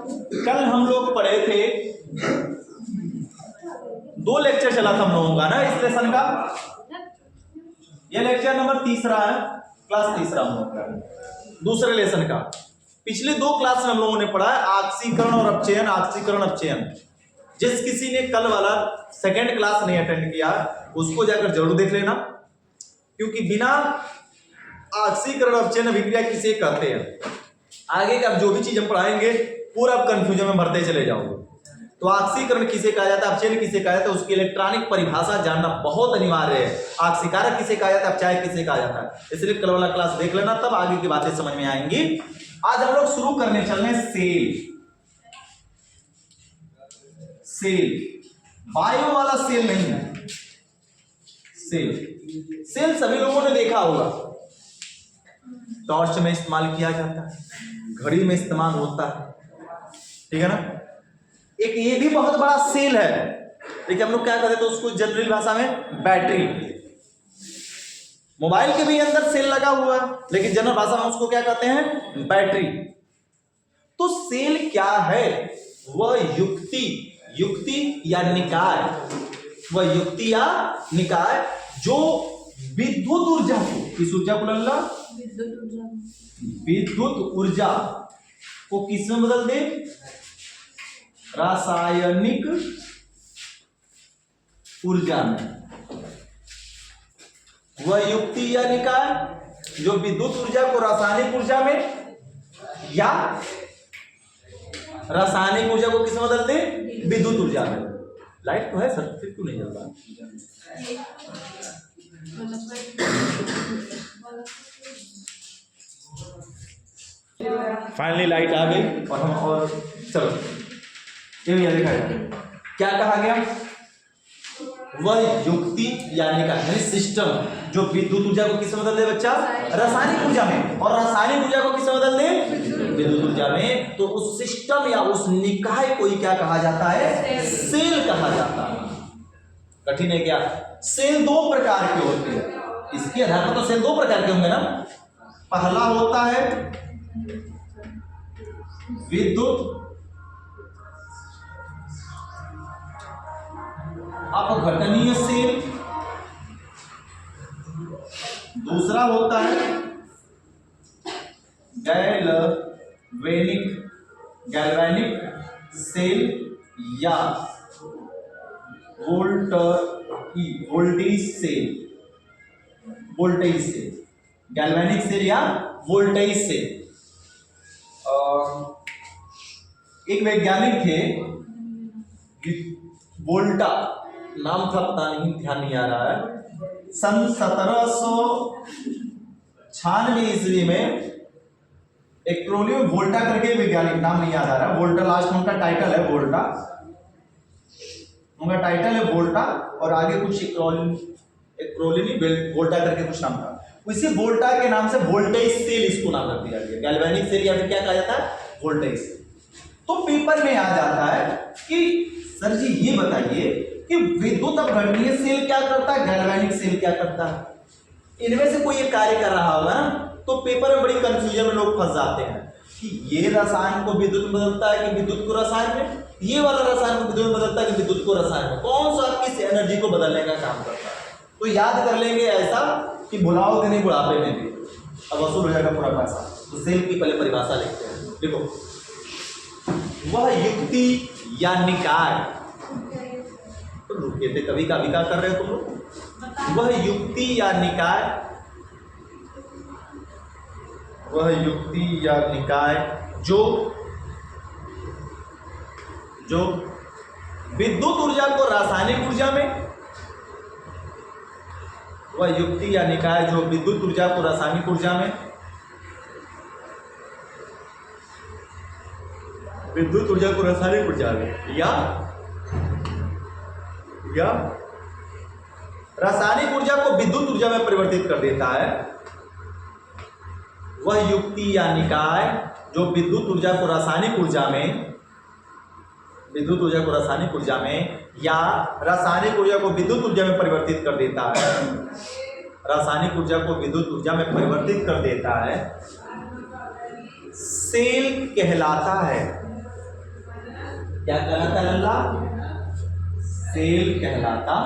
कल हम लोग पढ़े थे, 2 लेक्चर चला था हम लोगों का ना इस लेसन का। ये लेक्चर नंबर 3 है, क्लास 3 हम लोग का, दूसरे लेसन का। पिछले 2 क्लास में हम लोगों ने पढ़ा है आक्सीकरण और अपचयन, आक्सीकरण अपचयन। जिस किसी ने कल वाला सेकंड क्लास नहीं अटेंड किया उसको जाकर जरूर देख लेना, क्योंकि बिना आक्सीकरण अपचयन अभिक्रिया किसे कहते हैं, आगे का जो भी चीज हम पढ़ाएंगे पूरा कंफ्यूजन में भरते चले जाओगे। तो आक्सीकरण किसे कहा जाता है, अपचयन किसे कहा जाता है, उसकी इलेक्ट्रॉनिक परिभाषा जानना बहुत अनिवार्य है। आक्सीकारक किसे कहा जाता है, अपचायक किसे कहा जाता है, इसलिए कल वाला क्लास देख लेना, तब आगे की बातें समझ में आएंगी। आज हम लोग शुरू करने चल रहे हैं सेल। बायो वाला सेल नहीं है, सेल सभी लोगों ने देखा होगा, टॉर्च में इस्तेमाल किया जाता है, घड़ी में इस्तेमाल होता है, ठीक है ना। एक ये भी बहुत बड़ा सेल है, देखिए हम लोग क्या कहते थे उसको जनरल भाषा में बैटरी। मोबाइल के भी अंदर सेल लगा हुआ है, लेकिन जनरल भाषा में उसको क्या कहते हैं, बैटरी। तो सेल क्या है, वह युक्ति या निकाय, वह युक्ति या निकाय जो विद्युत ऊर्जा को, किस ऊर्जा को लल्ला, विद्युत ऊर्जा को किस में बदल दे, रासायनिक ऊर्जा में। वह युक्ति या निकाय जो विद्युत ऊर्जा को रासायनिक ऊर्जा में या रासायनिक ऊर्जा को किस में बदल दे, विद्युत ऊर्जा में। लाइट तो है सर, फिर क्यों नहीं जल रहा? फाइनली लाइट आ गई और हम और चलो ये दिखाया क्या कहा गया, वह युक्ति या निकाय सिस्टम जो विद्युत ऊर्जा को किस में बदल दे बच्चा, रासायनिक ऊर्जा में, और रासायनिक ऊर्जा को किस में बदल दे, विद्युत ऊर्जा में। तो उस सिस्टम या उस निकाय को ही क्या कहा जाता है, सेल कहा जाता है। कठिन है क्या? सेल 2 प्रकार के होते हैं, इसके आधार पर तो सेल 2 प्रकार के होंगे ना। पहला होता है विद्युत अपघटनीय सेल, दूसरा होता है गैल्वेनिक सेल या वोल्टेज सेल, गैल्वेनिक सेल या वोल्टेज सेल। एक वैज्ञानिक थे वोल्टा नाम था, पता नहीं, ध्यान नहीं आ रहा है। सन 1796 ईस्वी में एक क्रोनियो वोल्टा करके वैज्ञानिक, नाम नहीं याद आ रहा, वोल्टा लास्ट में उनका टाइटल है, वोल्टा उनका टाइटल है वोल्टा, और आगे कुछ वोल्टा करके कुछ नाम था। इसी वोल्टा के नाम से वोल्टेज सेल इसको नाम रख दिया गया, गैल्वेनिक सेल या फिर क्या कहा जाता है, वोल्टेज सेल। तो पेपर में आ जाता है कि सर जी ये बताइए कि विद्युत अपघटनीय सेल क्या करता है, गैल्वेनिक सेल क्या करता है, इनमें से कोई एक कार्य कर रहा होगा ना। तो पेपर में बड़ी कंफ्यूजन में लोग फंस जाते हैं कि ये रसायन को विद्युत में बदलता है कि विद्युत को रसायन में, ये वाला रसायन को विद्युत में बदलता है कि विद्युत को रसायन में, कौन सा किस एनर्जी को बदलने का काम करता है। तो याद कर लेंगे ऐसा कि भुलाओगे नहीं बुढ़ापे में भी, अब वसूल हो जाएगा पूरा पैसा। तो सेल की पहले परिभाषा लिखते हैं, देखो, वह युक्ति या निकाय, तो रुके थे कभी का विकास कर रहे हो तुम लोग। वह युक्ति या निकाय, वह युक्ति या निकाय जो विद्युत ऊर्जा को रासायनिक ऊर्जा में, वह युक्ति या निकाय जो विद्युत ऊर्जा को रासायनिक ऊर्जा में, विद्युत ऊर्जा को रासायनिक ऊर्जा में या रासायनिक ऊर्जा को विद्युत ऊर्जा में परिवर्तित कर देता है, वह युक्ति या निकाय जो विद्युत ऊर्जा को रासायनिक ऊर्जा में, विद्युत ऊर्जा को रासायनिक ऊर्जा में या रासायनिक ऊर्जा को विद्युत ऊर्जा में परिवर्तित कर देता है, रासायनिक ऊर्जा को विद्युत ऊर्जा में परिवर्तित कर देता है, सेल कहलाता है। क्या कहलाता है लल्ला? सेल कहलाता।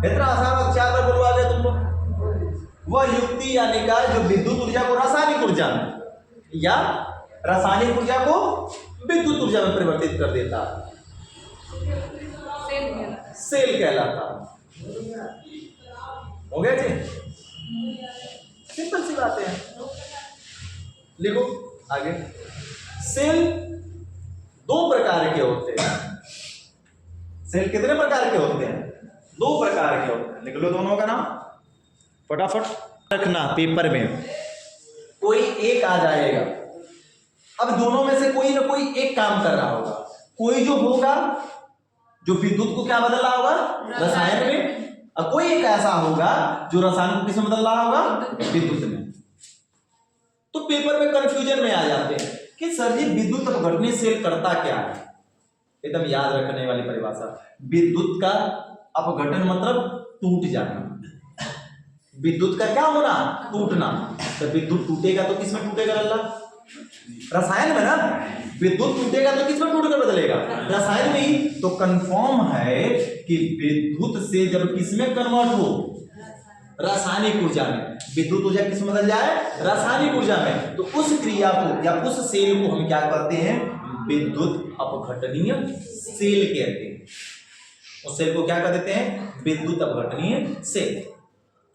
इतना आसान 4 बार बोलवा दिया तुम लोग। वह युक्ति या निकाय जो विद्युत ऊर्जा को रासायनिक ऊर्जा में या रासायनिक ऊर्जा को विद्युत ऊर्जा में परिवर्तित कर देता है, सेल कहलाता। हो गया जी, सिंपल सी बातें हैं। लिखो आगे। सेल 2 प्रकार के होते हैं। सेल कितने प्रकार के होते हैं? 2 प्रकार के होते हैं। लिख लो दोनों का नाम फटाफट रखना पेपर में। कोई एक आ जाएगा। अब दोनों में से कोई ना कोई एक काम कर रहा होगा। कोई जो होगा जो विद्युत को क्या बदल रहा होगा? रसायन में। और कोई एक ऐसा होगा जो रसायन को किसमें बदल रहा होगा? विद्युत में। तो पेपर में कंफ्यूजन में आ जाते हैं कि सर जी विद्युत अपघटनीय सेल करता क्या है? एकदम याद रखने वाली परिभाषा। विद्युत का अपघटन मतलब टूट जाना। विद्युत का क्या होना? टूटना। तो विद्युत टूटेगा तो किसमें टूटेगा लल्ला? रसायन में ना। विद्युत टूटेगा तो किसमें टूटकर बदलेगा? रसायन में ही। तो कंफर्म है कि विद्युत से जब किसमें कन्वर्ट हो? रासायनिक ऊर्जा में। विद्युत ऊर्जा किस में बदल जाए? रासायनिक ऊर्जा में। तो उस क्रिया को या उस सेल को हम क्या कहते हैं? विद्युत अपघटनीय सेल कहते हैं। उस सेल को क्या कह देते हैं? विद्युत अपघटनीय सेल।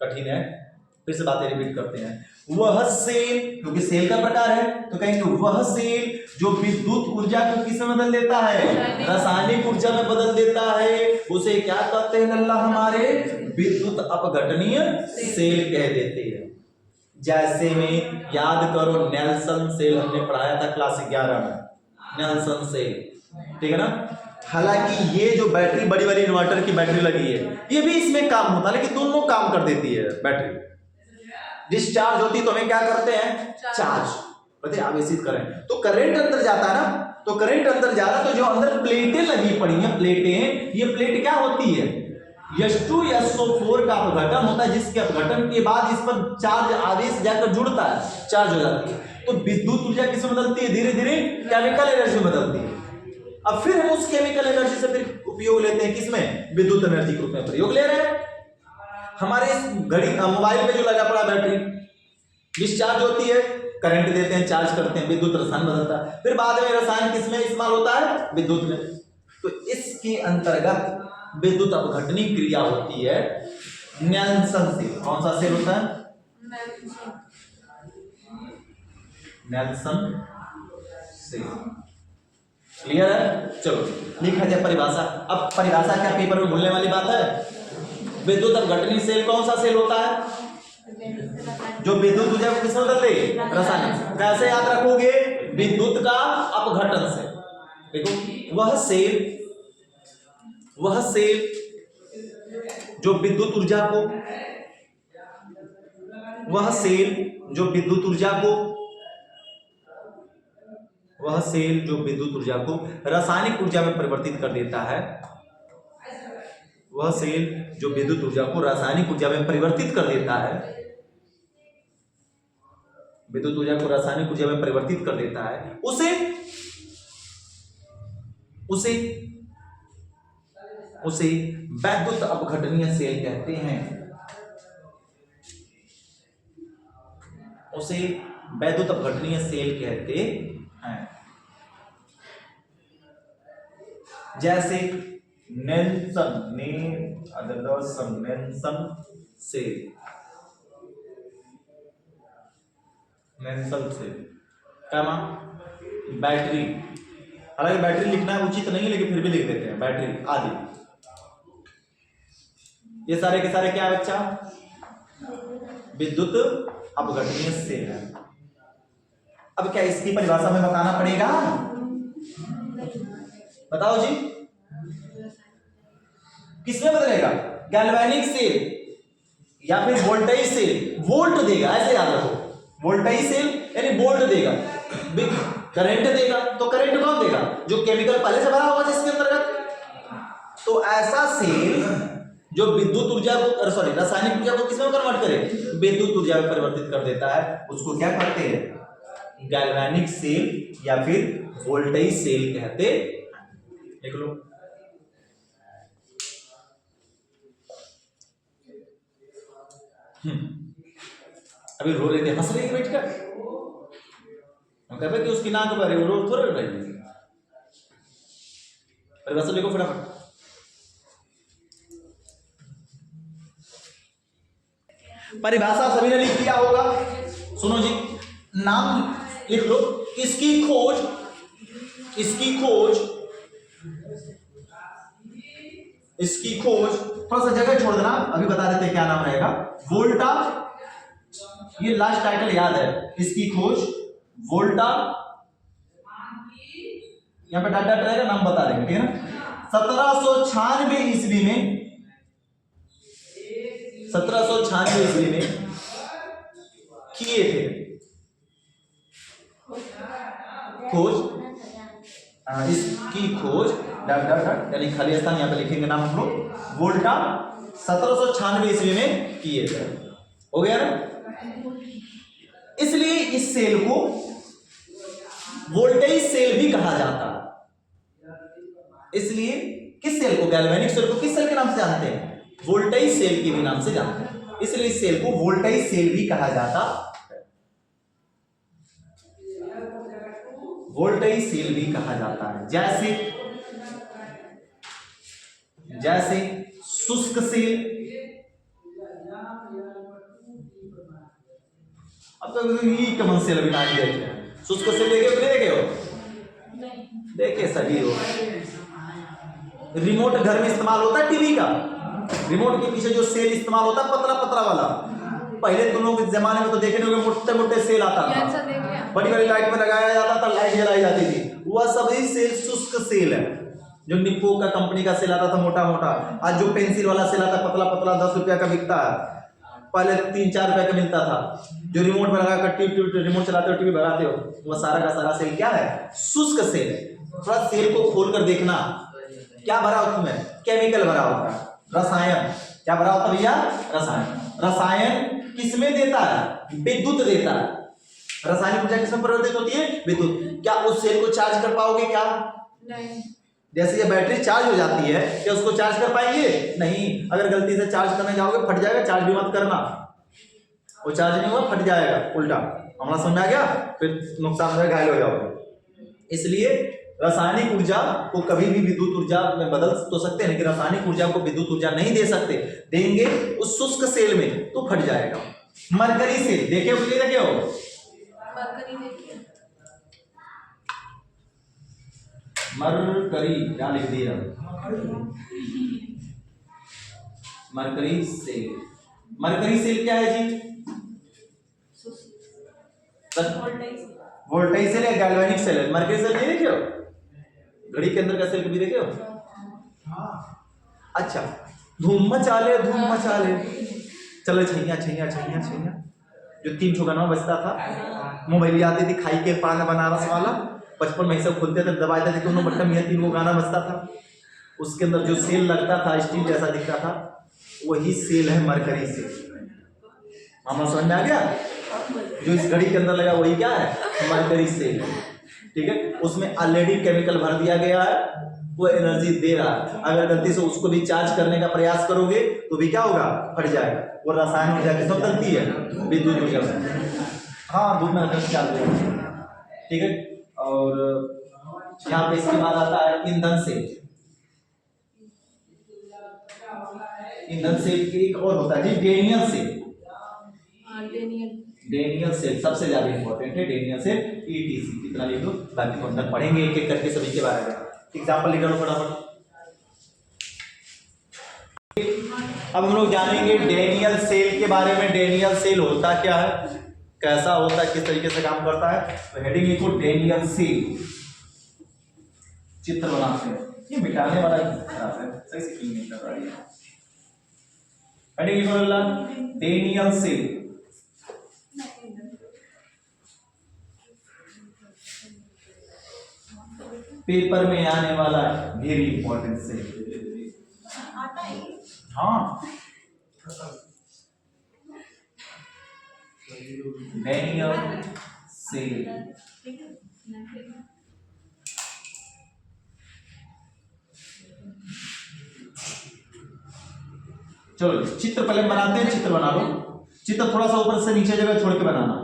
कठिन है, फिर से बातें रिपीट करते हैं। वह सेल, क्योंकि सेल का प्रकार है तो कहेंगे वह सेल जो विद्युत ऊर्जा को किस में बदल देता है? रासायनिक ऊर्जा में बदल देता है, उसे क्या कहते हैं लल्ला? हमारे विद्युत अपघटनीय सेल कह देते हैं। जैसे में याद करो नेल्सन सेल हमने पढ़ाया था क्लास 11 में। नेल्सन सेल, ठीक है ना। हालांकि ये जो बैटरी बड़ी वाली इन्वर्टर की बैटरी लगी है ये भी इसमें काम होता है, लेकिन दोनों काम कर देती है। बैटरी डिस्चार्ज होती है तो हमें क्या करते हैं? चार्ज पता है आवेशित करें तो करंट अंदर जाता है ना। तो करंट अंदर जा रहा तो जो अंदर प्लेटें लगी पड़ी हैं, प्लेटें, ये प्लेट क्या होती है? H2SO4 का अपघटन होता है, जिसके अपघटन के बाद इस पर चार्ज आवेश जाकर जुड़ता है, चार्ज हो जाती है। तो विद्युत ऊर्जा किसमें बदलती है? धीरे धीरे केमिकल एनर्जी में बदलती है। अब फिर हम उस केमिकल एनर्जी से फिर उपयोग लेते हैं किसमें? विद्युत एनर्जी के रूप में प्रयोग ले रहे हैं। हमारे इस घड़ी मोबाइल पे जो लगा पड़ा बैटरी डिस्चार्ज होती है, करंट देते हैं, चार्ज करते हैं, विद्युत रसायन बदलता है। फिर बाद में रसायन किसमें इस्तेमाल होता है? विद्युत में। तो इसके अंतर्गत विद्युत अपघटनीय क्रिया होती है नेल्सन सेल। कौन सा सेल होता है? Nelson cell. क्लियर है? चलो लिखा जाए परिभाषा। अब परिभाषा क्या पेपर में भूलने वाली बात है? विद्युत अपघटनीय सेल कौन सा सेल होता है? जो विद्युत ऊर्जा को किसमें बदल दे? रसायन। कैसे याद रखोगे? विद्युत का अपघटन से। देखो वह सेल जो विद्युत ऊर्जा को, वह सेल जो विद्युत ऊर्जा को रासायनिक ऊर्जा में परिवर्तित कर देता है। वह सेल जो विद्युत ऊर्जा को रासायनिक ऊर्जा में परिवर्तित कर देता है, विद्युत ऊर्जा को रासायनिक ऊर्जा में परिवर्तित कर देता है, उसे विद्युत अपघटनीय सेल कहते हैं। उसे विद्युत अपघटनीय सेल कहते हैं। जैसे नेल्सन सेल। क्या नाम? बैटरी। हालांकि बैटरी लिखना उचित नहीं है लेकिन फिर भी लिख देते हैं बैटरी आदि। ये सारे के सारे क्या बच्चा? विद्युत अपघटनीय सेल है। अब क्या इसकी परिभाषा में बताना पड़ेगा? बताओ जी, किसमें बदलेगा? गैल्वेनिक सेल या फिर वोल्टेज सेल। वोल्ट देगा, ऐसे याद रखो। वोल्टेज सेल यानी वोल्ट देगा, करंट देगा। तो करंट कौन देगा? जो केमिकल पहले से भरा होगा जिसके अंतर्गत। तो ऐसा सेल जो विद्युत ऊर्जा को रासायनिक ऊर्जा को किसमें कन्वर्ट करे? विद्युत ऊर्जा में परिवर्तित कर देता है, उसको क्या कहते हैं? गैल्वेनिक सेल या फिर वोल्टेज सेल कहते हैं। देख लो, अभी रो रहे थे, हंस रहे थे बैठकर, हम कह रहे कि उसकी नाक पर रो थोड़ा रही है। परिभाषा लिखो फटाफट। परिभाषा सभी ने लिख लिया होगा। सुनो जी, नाम लिख लो। इसकी खोज थोड़ा सा जगह छोड़ देना, अभी बता देते क्या नाम रहेगा। वोल्टा, ये लास्ट टाइटल याद है। इसकी खोज वोल्टा, यहां पे डॉट डॉट रहेगा, नाम बता देंगे, ठीक है ना। 1796 ईस्वी में 1796 ईस्वी में किए थे खोज। इसकी खोज डॉट डॉट डॉट यानी खाली स्थान यहां पे लिखेंगे नाम हम लोग। वोल्टा 1796 ईस्वी में किए थे। हो गया ना। इसलिए इस सेल को वोल्टेज सेल भी कहा जाता है। इसलिए किस सेल को, गैल्वेनिक सेल को किस सेल के नाम से जानते हैं? वोल्टेज सेल के भी नाम से जानते हैं। इसलिए इस सेल को वोल्टेज सेल भी कहा जाता है। वोल्टेज सेल भी कहा जाता है। जैसे शुष्क सेल, अब तो ये कमन सेल भी नहीं देखे। शुष्क सेल देखे हो? देखे सभी हो। रिमोट घर में इस्तेमाल होता है टीवी का, रिमोट के पीछे जो सेल इस्तेमाल होता है पतला पतला वाला, पहले तुम लोग के जमाने में तो देखे नहीं होंगे, मोटे मोटे सेल आता था, बड़ी बड़ी लाइट में लगाया जाता था, लाइट जलाई जाती थी। वह सभी सेल शुष्क सेल है। जो निप्पो का कंपनी का सेल आता था मोटा मोटा, आज जो पेंसिल वाला सेल आता है पतला पतला 10 रुपया का बिकता है, पहले 3-4 रुपए का मिलता था। जो रिमोट में लगा कर रिमोट चलाते हो, टीवी भगाते हो, वह सारा का सारा सेल क्या है? शुष्क सेल है। थोड़ा सेल को खोल कर देखना, क्या भरा होता है? केमिकल भरा होता है, रसायन। क्या भरा होता है भैया? रसायन। रसायन किसमें देता है? विद्युत देता है। रासायनिक ऊर्जा किसमें परिवर्तित होती है? विद्युत। क्या उस सेल को चार्ज कर पाओगे? क्या नहीं। जैसे ये बैटरी चार्ज हो जाती है, क्या उसको चार्ज कर पाएंगे? नहीं। अगर गलती से चार्ज करने जाओगे फट जाएगा, चार्ज भी मत करना, वो चार्ज नहीं हुआ फट जाएगा उल्टा। हमारा समझ आ गया? फिर नुकसान में घायल हो जाओगे। इसलिए रासायनिक ऊर्जा को कभी भी विद्युत ऊर्जा में बदल तो सकते हैं, लेकिन रासायनिक ऊर्जा को विद्युत ऊर्जा नहीं दे सकते। देंगे उस शुष्क सेल में तो फट जाएगा। मरकरी सेल देखे हो? देखे हो? मरकरी क्या लिख दिया? Mercury cell. मरकरी सेल क्या है जी? वोल्टेज सेल या गैल्वेनिक सेल है। मरकरी सेल नहीं देखे हो? घड़ी के अंदर का सेल कभी देखे हो? अच्छा, धूम मचा ले चलो छैया छैया छैया छैया, जो 3 ठो गाना बजता था, मोबाइल आती थी, खाई के पान बनारस वाला, बचपन में सब खुलते थे, दबाते थे, दोनों बटन में 3 गाना बजता था। उसके अंदर जो सेल लगता था स्टील जैसा दिखता था, वही सेल है मरकरी सेल। हमारा समझ में आ गया? जो इस घड़ी के अंदर लगा वही क्या है? मरकरी सेल है। ठीक है, उसमें ऑलरेडी केमिकल भर दिया गया है, वो एनर्जी दे रहा है। अगर गलती से उसको भी चार्ज करने का प्रयास करोगे तो भी क्या होगा? फट जाएगा। वो रसायन ऊर्जा किसमें बदलती है? विद्युत ऊर्जा में। हाँ, धूप में रखकर चालू है। ठीक है, और यहाँ पे इसके बाद आता है ईंधन सेल। ईंधन सेल की एक और होता है जी, डेनियल सेल। डेनियल सेल सबसे ज्यादा इंपॉर्टेंट है। डेनियल सेल ईटीसी कितना लिख लो, बाकी तो अंदर पढ़ेंगे एक एक करके सभी के बारे में। एग्जांपल लिख लो फटाफट। अब हम लोग जानेंगे डेनियल सेल के बारे में। डेनियल सेल होता क्या है, कैसा होता है, किस तरीके से काम करता है। तो हेडिंग लिखो डेनियल सेल। चित्र बनाते हैं, ये मिटाने वाला खराब है, सही से क्लीन नहीं कर रहा है। हेडिंग लिखो डेनियल सेल। पेपर में आने वाला वेरी इंपॉर्टेंट सेल। हाँ, डेनियल सेल। चलो चित्र पहले बनाते हैं, चित्र बना लो। चित्र थोड़ा सा ऊपर से नीचे जगह छोड़ के बनाना।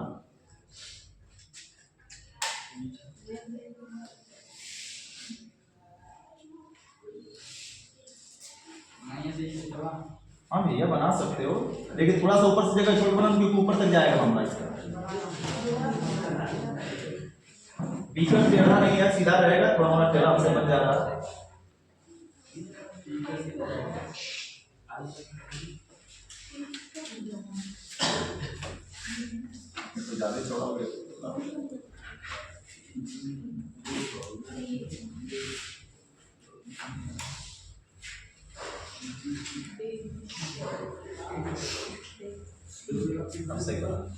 हाँ भैया बना सकते हो, लेकिन थोड़ा सा ऊपर से जगह छोड़ के बनाना, क्योंकि ऊपर तक जाएगा हमारा इसका। बीच में टेढ़ा नहीं है, सीधा रहेगा, थोड़ा हमारा टेढ़ा से बन जाएगा। तो ज्यादा चौड़ा हो गया। सही बात।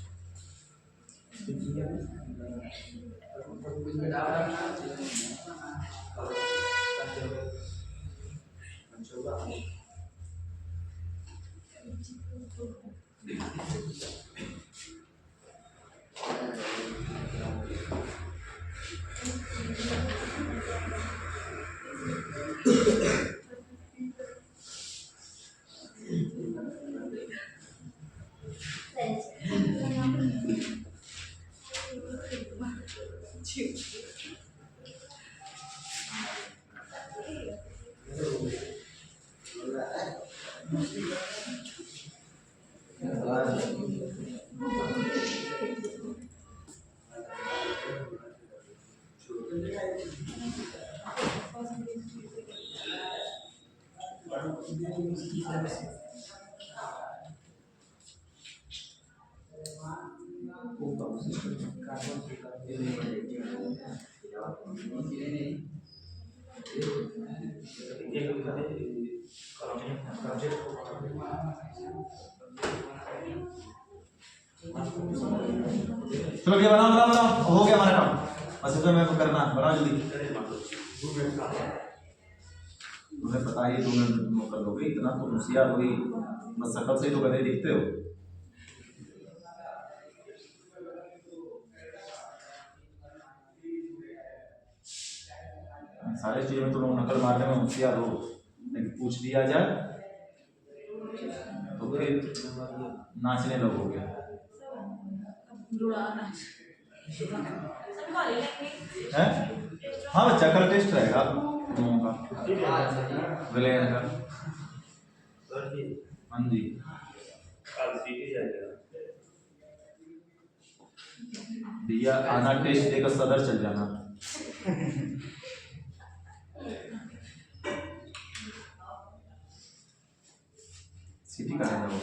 चलो ये बनाओ बनाओ बनाओ, हो गया हमारा काम। बस इसमें मेरे को करना, बनाओ जल्दी। तुम्हें पता ही 2 मिनट में कर लोगे, इतना तो होशियार हो गई, बस शकल से ही तो गधे दिखते हो। सारे चीजों में तुम लोग नकल मारने में होशियार हो, लेकिन पूछ दिया जाए तो फिर नाचने लगोगे। हैं? हाँ बच्चा कल टेस्ट रहेगा दोनों का, विलयन का। हाँ जी भैया आना, टेस्ट देकर सदर चल जाना। सिटी का है वो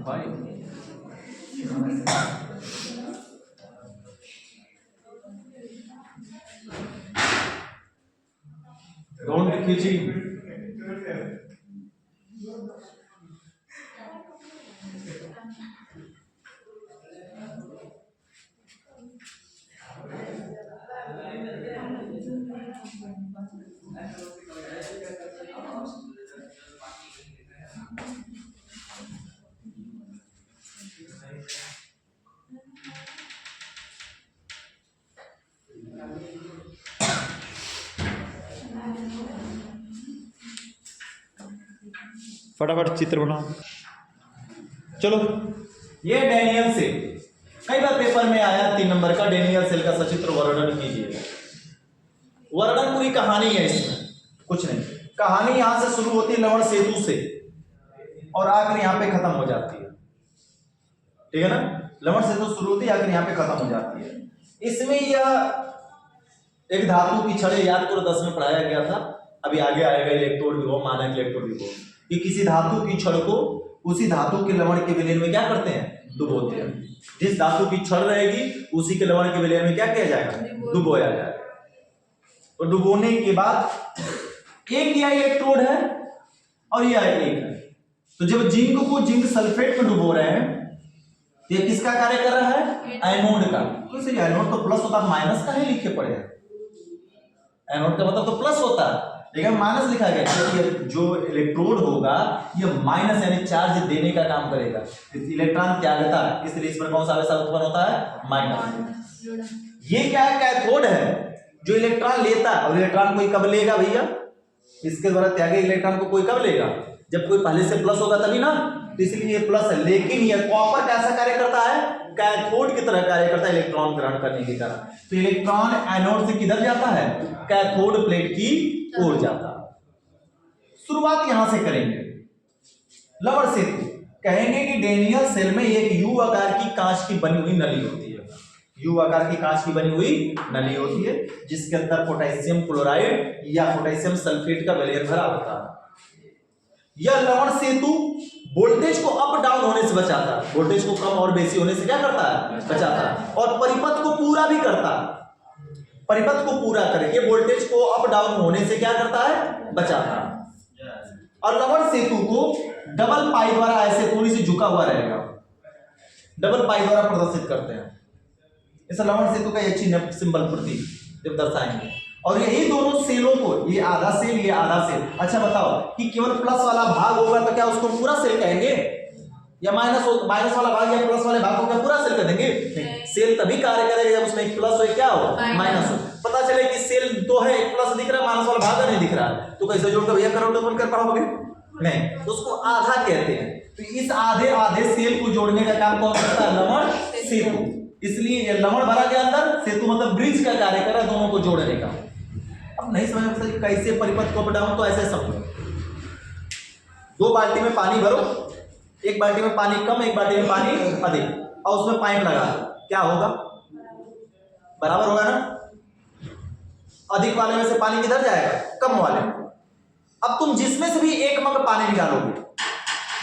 भाई Don't be kitchen. फटाफट चित्र बनाओ। चलो ये डेनियल सेल, कई बार पेपर में आया 3 नंबर का, डेनियल सेल का सचित्र वर्णन कीजिए। वर्णन पूरी कहानी है इसमें, कुछ नहीं। कहानी यहां से शुरू होती है लवण सेतु से और आकर यहां पे खत्म हो जाती है, ठीक है ना। लवण सेतु शुरू होती है, आकर यहां पे खत्म हो जाती है। इसमें यह एक धातु की छड़, याद करो 10 में पढ़ाया गया था, अभी आगे आएगा इलेक्ट्रोड विभव, मानक इलेक्ट्रोड विभव, कि किसी धातु की छड़ को उसी धातु के लवण के विलयन में क्या करते हैं, डुबोते हैं। जिस धातु की छड़ रहेगी उसी के लवण के विलयन में क्या किया जाएगा, डुबोया जाएगा। तो डुबोने के बाद एक यह इलेक्ट्रोड है और यह एक है। तो जब जिंक को जिंक सल्फेट में डुबो रहे हैं, ये किसका कार्य कर रहा है? एनोड का। तो इसलिए एनोड तो प्लस होता है, माइनस का ही लिखे पड़े हैं। एनोड का मतलब तो प्लस होता है, लेकिन माइनस लिखा गया क्योंकि जो इलेक्ट्रोड होगा ये माइनस यानी चार्ज देने का काम करेगा। इलेक्ट्रॉन त्यागता है, इसलिए इस पर कौन सा आवेश उत्पन्न होता है? माइनस। ये क्या है? कैथोड है जो इलेक्ट्रॉन लेता है। और इलेक्ट्रॉन कोई कब लेगा भैया? इसके द्वारा त्यागे इलेक्ट्रॉन को कोई कब लेगा? जब कोई पहले से प्लस होगा तभी ना। तो इसलिए ये प्लस है। लेकिन ये कॉपर कैसा कार्य करता है? कैथोड की तरह कार्य करता है इलेक्ट्रॉन ग्रहण करने के कारण। तो इलेक्ट्रॉन एनोड से किधर जाता है? कैथोड प्लेट की ओर जाता है। शुरुआत यहां से करेंगे। लवण सेतु कहेंगे कि डेनियल सेल में एक यू आकार की कांच की बनी हुई नली होती है। यू आकार की कांच की बनी हुई नली होती है जिसके अंदर पोटेशियम क्लोराइड या पोटेशियम सल्फेट का विलयन भरा होता है। यह लवण सेतु वोल्टेज को अप डाउन होने से बचाता है। वोल्टेज को कम और बेसी होने से क्या करता है? बचाता है। और परिपथ को पूरा भी करता है। परिपथ को पूरा करके वोल्टेज को अप डाउन होने से क्या करता है? बचाता है। और लवण सेतु को डबल पाई द्वारा ऐसे थोड़ी सी झुका हुआ रहेगा, डबल पाई द्वारा प्रदर्शित करते हैं। इस लवण सेतु का अच्छी सिंबल प्रतीक जब दर्शाएंगे। और यही दोनों सेलों को, ये आधा सेल ये आधा सेल। अच्छा बताओ कि केवल प्लस वाला भाग होगा तो क्या उसको पूरा सेल कहेंगे? या माइनस वाला भाग या प्लस वाले भाग को क्या पूरा सेल कर देंगे? नहीं। सेल तभी कार्य करेगा जब उसमें एक प्लस हो एक क्या हो? माइनस हो। पता चले कि सेल तो है, एक प्लस दिख रहा है, माइनस वाला भाग नहीं दिख रहा है, तो कैसे जोड़कर भैया करोगे? बन कर पाओगे नहीं। तो उसको आधा कहते हैं। तो इस आधे आधे सेल को जोड़ने का काम कौन करता है? लवण सेतु। इसलिए लवण भरा के अंदर, सेतु मतलब ब्रिज का कार्य कर रहा है दोनों को जोड़ने का। अब नहीं समझ में कैसे परिपथ को अप डाउन, तो ऐसे समझो। दो बाल्टी में पानी भरो, एक बाल्टी में पानी कम एक बाल्टी में पानी अधिक, और उसमें पाइप लगा दो, क्या होगा? बराबर होगा ना। अधिक वाले में से पानी किधर जाएगा? कम वाले में। अब तुम जिसमें से भी एक मग पानी निकालोगे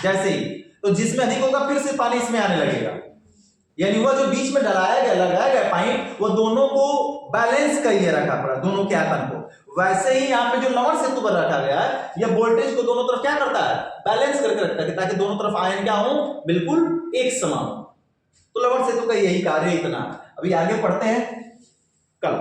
जैसे ही, तो जिसमें अधिक होगा फिर से पानी इसमें आने लगेगा। यानी वह जो बीच में लगाया गया पाइप, वो दोनों को बैलेंस करिए रखा पड़ा, दोनों के आयतन को। वैसे ही यहाँ पे जो लवण सेतु पर रखा गया है, यह वोल्टेज को दोनों तरफ क्या करता है? बैलेंस करके रखता है, ताकि दोनों तरफ आयन क्या हो? बिल्कुल एक समान। तो लवण सेतु का यही कार्य इतना। अभी आगे पढ़ते हैं कल।